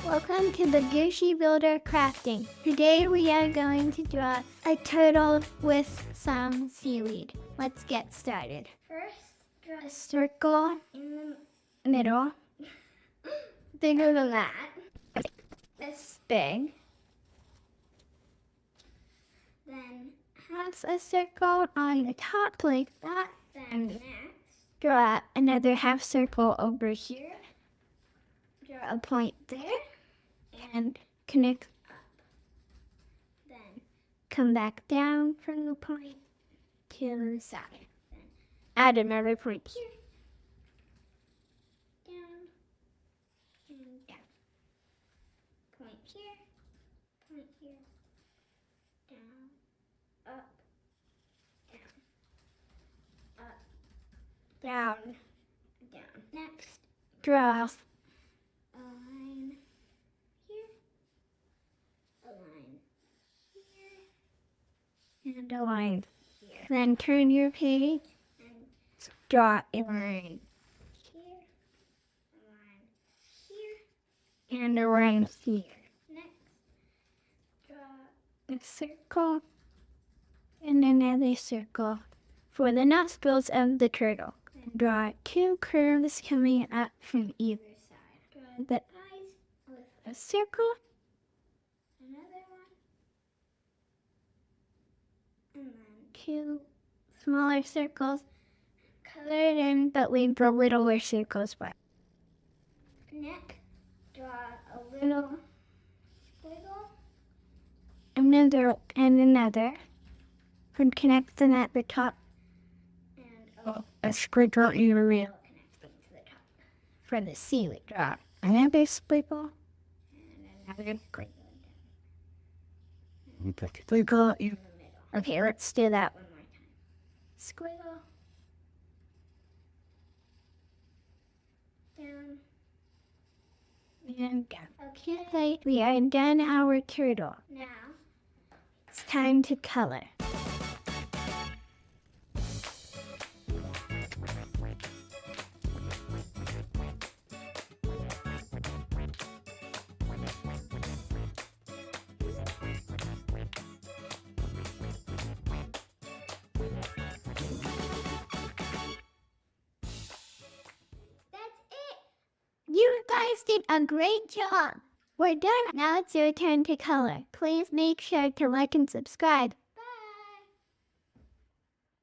Welcome to BagooshieBuilder Crafting. Today we are going to draw a turtle with some seaweed. Let's get started. First, draw A circle in the middle, bigger than that. this, Big. then Has a circle on the top like that. then next, Draw another half circle over here. Draw a point there and connect up. then Come back down from the point to the side. Add another point here. down and down. Point here, down, up, Down. down. Next, Draw a line here, a line here, and a line. Then turn your page. and Draw a line here, a line here. and a line here. Next, draw A circle and another circle for the nostrils of the turtle. Draw two curves coming up from either side. Draw the eyes with a circle another one, and then two smaller circles colored in, but leave the littler circles black. neck, draw a little squiggle, Another and another. And connect them at the top. and A squiggle in the middle connect them to the top. for the seaweed. Draw another squiggle and another squiggle. Squiggle in the middle. Okay, let's do that one more time. Squiggle. Down. And down. Okay, We are done our turtle. now It's time to color. that's it. You guys did a great job. We're done. Now it's your turn to color. Please make sure to like and subscribe.